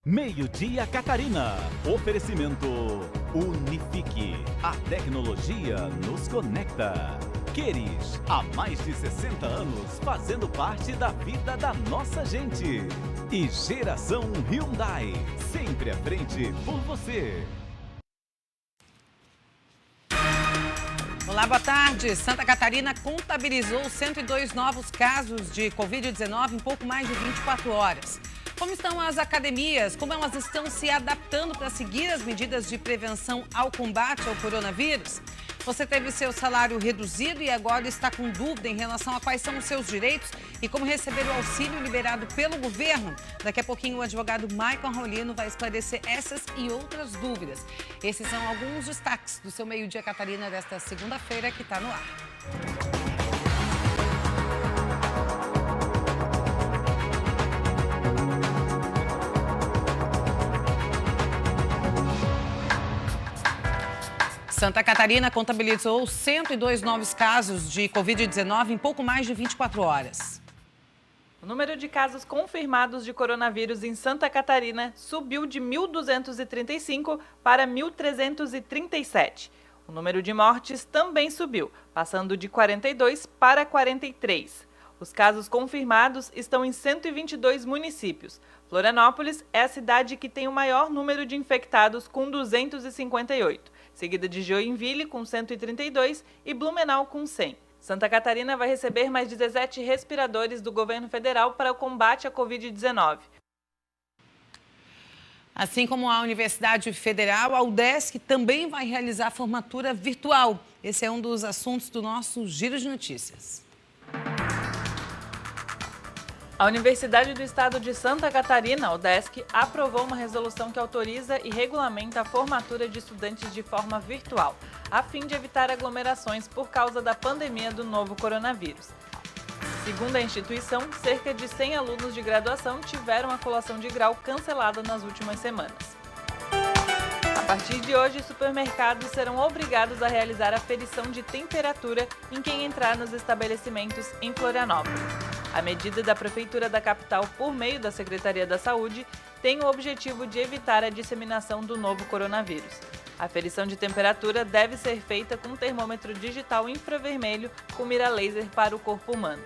Meio-dia Catarina. Oferecimento Unifique. A tecnologia nos conecta. Queres, há mais de 60 anos, fazendo parte da vida da nossa gente. E Geração Hyundai, sempre à frente por você. Olá, boa tarde. Santa Catarina contabilizou 102 novos casos de Covid-19 em pouco mais de 24 horas. Como estão as academias? Como elas estão se adaptando para seguir as medidas de prevenção ao combate ao coronavírus? Você teve seu salário reduzido e agora está com dúvida em relação a quais são os seus direitos e como receber o auxílio liberado pelo governo? Daqui a pouquinho o advogado Maicon Raulino vai esclarecer essas e outras dúvidas. Esses são alguns destaques do seu Meio-dia Catarina desta segunda-feira que está no ar. Santa Catarina contabilizou 102 novos casos de Covid-19 em pouco mais de 24 horas. O número de casos confirmados de coronavírus em Santa Catarina subiu de 1.235 para 1.337. O número de mortes também subiu, passando de 42 para 43. Os casos confirmados estão em 122 municípios. Florianópolis é a cidade que tem o maior número de infectados, com 258. Seguida de Joinville, com 132, e Blumenau, com 100. Santa Catarina vai receber mais 17 respiradores do governo federal para o combate à Covid-19. Assim como a Universidade Federal, a UDESC também vai realizar formatura virtual. Esse é um dos assuntos do nosso Giro de Notícias. A Universidade do Estado de Santa Catarina, a UDESC, aprovou uma resolução que autoriza e regulamenta a formatura de estudantes de forma virtual, a fim de evitar aglomerações por causa da pandemia do novo coronavírus. Segundo a instituição, cerca de 100 alunos de graduação tiveram a colação de grau cancelada nas últimas semanas. A partir de hoje, supermercados serão obrigados a realizar a aferição de temperatura em quem entrar nos estabelecimentos em Florianópolis. A medida da Prefeitura da capital, por meio da Secretaria da Saúde, tem o objetivo de evitar a disseminação do novo coronavírus. A aferição de temperatura deve ser feita com termômetro digital infravermelho com mira laser para o corpo humano.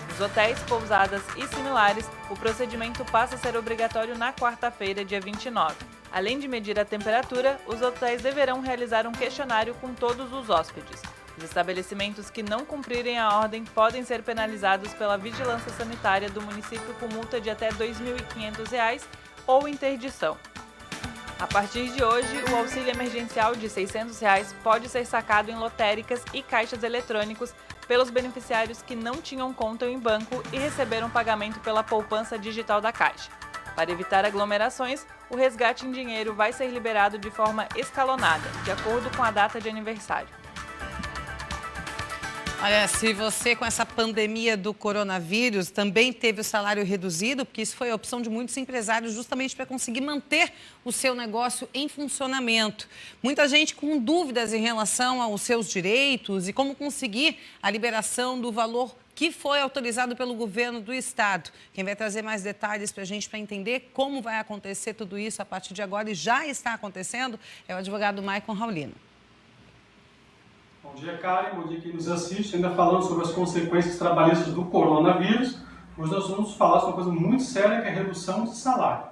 Nos hotéis, pousadas e similares, o procedimento passa a ser obrigatório na quarta-feira, dia 29. Além de medir a temperatura, os hotéis deverão realizar um questionário com todos os hóspedes. Os estabelecimentos que não cumprirem a ordem podem ser penalizados pela Vigilância Sanitária do município com multa de até R$ 2.500 ou interdição. A partir de hoje, o auxílio emergencial de R$ 600 pode ser sacado em lotéricas e caixas eletrônicos pelos beneficiários que não tinham conta em banco e receberam pagamento pela poupança digital da Caixa. Para evitar aglomerações, o resgate em dinheiro vai ser liberado de forma escalonada, de acordo com a data de aniversário. Olha, se você com essa pandemia do coronavírus também teve o salário reduzido, porque isso foi a opção de muitos empresários justamente para conseguir manter o seu negócio em funcionamento. Muita gente com dúvidas em relação aos seus direitos e como conseguir a liberação do valor que foi autorizado pelo governo do estado. Quem vai trazer mais detalhes para a gente, para entender como vai acontecer tudo isso a partir de agora e já está acontecendo, é o advogado Maicon Raulino. Bom dia, Karen. Bom dia quem nos assiste. Ainda falando sobre as consequências trabalhistas do coronavírus, hoje nós vamos falar sobre uma coisa muito séria, que é a redução de salário.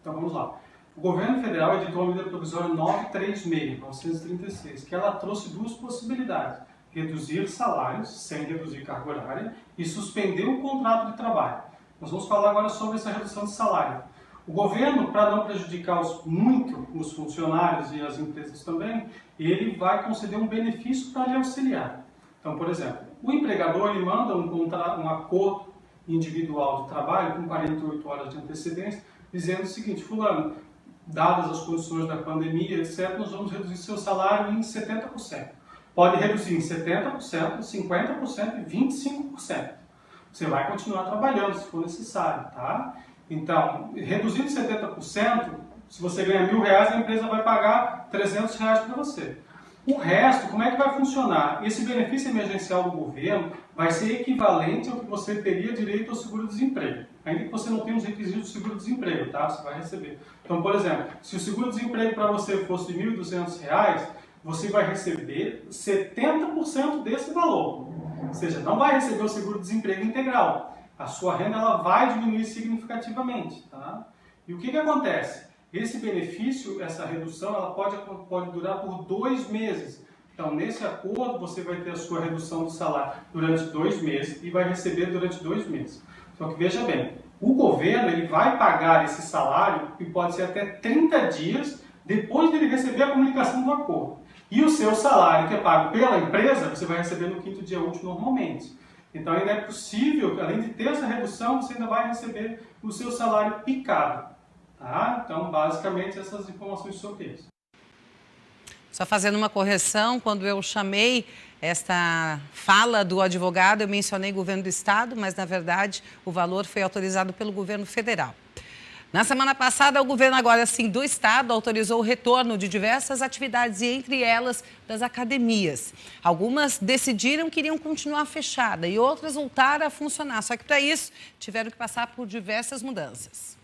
Então vamos lá. O governo federal editou a medida provisória 936, que ela trouxe duas possibilidades: reduzir salários sem reduzir carga horária e suspender o contrato de trabalho. Nós vamos falar agora sobre essa redução de salário. O governo, para não prejudicar muito os funcionários e as empresas também, ele vai conceder um benefício para lhe auxiliar. Então, por exemplo, o empregador ele manda um acordo individual de trabalho com 48 horas de antecedência, dizendo o seguinte: fulano, dadas as condições da pandemia, etc., nós vamos reduzir seu salário em 70%. Pode reduzir em 70%, 50% e 25%. Você vai continuar trabalhando se for necessário, tá? Então, reduzindo 70%, se você ganha R$1.000, a empresa vai pagar R$300 para você. O resto, como é que vai funcionar? Esse benefício emergencial do governo vai ser equivalente ao que você teria direito ao seguro-desemprego. ainda que você não tenha os requisitos do seguro-desemprego, tá? Você vai receber. Então, por exemplo, se o seguro-desemprego para você fosse de R$ 1.200, você vai receber 70% desse valor. Ou seja, não vai receber o seguro-desemprego integral. A sua renda ela vai diminuir significativamente, tá? E o que acontece? Esse benefício, essa redução, ela pode durar por 2 meses. Então, nesse acordo, você vai ter a sua redução do salário durante 2 meses e vai receber durante 2 meses. Só que veja bem, o governo ele vai pagar esse salário, que pode ser até 30 dias depois dele receber a comunicação do acordo. E o seu salário, que é pago pela empresa, você vai receber no 5º dia útil normalmente. Então, ainda é possível, além de ter essa redução, você ainda vai receber o seu salário picado. Tá? Então, basicamente, essas informações sobre isso. Só fazendo uma correção, quando eu chamei esta fala do advogado, eu mencionei governo do estado, mas na verdade o valor foi autorizado pelo governo federal. Na semana passada, o governo agora sim do estado autorizou o retorno de diversas atividades e entre elas das academias. Algumas decidiram que iriam continuar fechadas e outras voltaram a funcionar, só que para isso tiveram que passar por diversas mudanças.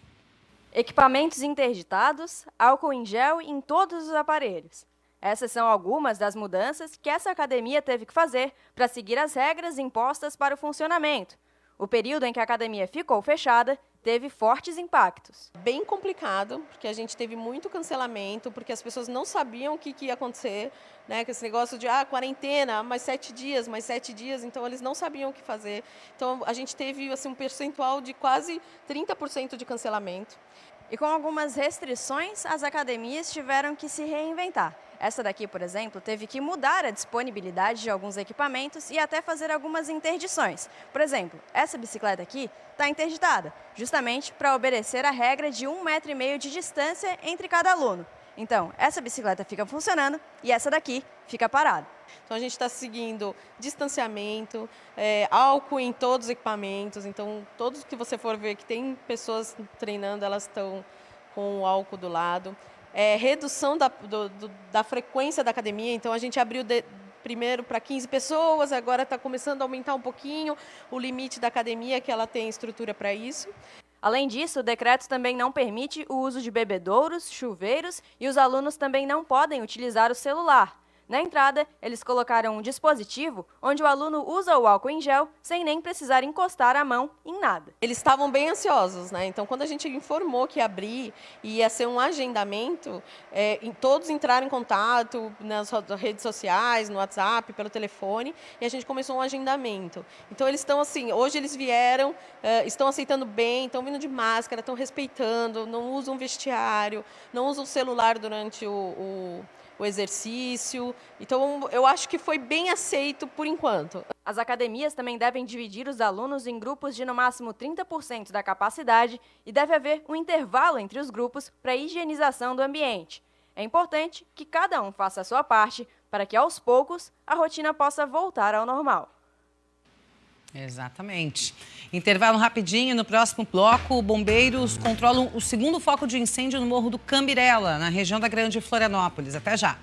Equipamentos interditados, álcool em gel em todos os aparelhos. Essas são algumas das mudanças que essa academia teve que fazer para seguir as regras impostas para o funcionamento. O período em que a academia ficou fechada teve fortes impactos. Bem complicado, porque a gente teve muito cancelamento, porque as pessoas não sabiam o que ia acontecer, né? Com esse negócio de quarentena, mais 7 dias, então eles não sabiam o que fazer. Então a gente teve assim, um percentual de quase 30% de cancelamento. E com algumas restrições, as academias tiveram que se reinventar. Essa daqui, por exemplo, teve que mudar a disponibilidade de alguns equipamentos e até fazer algumas interdições. Por exemplo, essa bicicleta aqui está interditada, justamente para obedecer a regra de 1,5 metro de distância entre cada aluno. Então, essa bicicleta fica funcionando e essa daqui fica parada. Então, a gente está seguindo distanciamento, álcool em todos os equipamentos. Então, todos que você for ver que tem pessoas treinando, elas estão com o álcool do lado. Redução da frequência da academia, então a gente abriu primeiro para 15 pessoas, agora está começando a aumentar um pouquinho o limite da academia, que ela tem estrutura para isso. Além disso, o decreto também não permite o uso de bebedouros, chuveiros e os alunos também não podem utilizar o celular. Na entrada, eles colocaram um dispositivo onde o aluno usa o álcool em gel sem nem precisar encostar a mão em nada. Eles estavam bem ansiosos, né? Então, quando a gente informou que ia abrir e ia ser um agendamento, todos entraram em contato nas redes sociais, no WhatsApp, pelo telefone, e a gente começou um agendamento. Então, eles estão assim, hoje eles vieram, estão aceitando bem, estão vindo de máscara, estão respeitando, não usam vestiário, não usam celular durante o exercício. Então, eu acho que foi bem aceito por enquanto. As academias também devem dividir os alunos em grupos de no máximo 30% da capacidade e deve haver um intervalo entre os grupos para a higienização do ambiente. É importante que cada um faça a sua parte para que, aos poucos, a rotina possa voltar ao normal. Exatamente. Intervalo rapidinho. No próximo bloco, bombeiros controlam o segundo foco de incêndio no Morro do Cambirela, na região da Grande Florianópolis. Até já.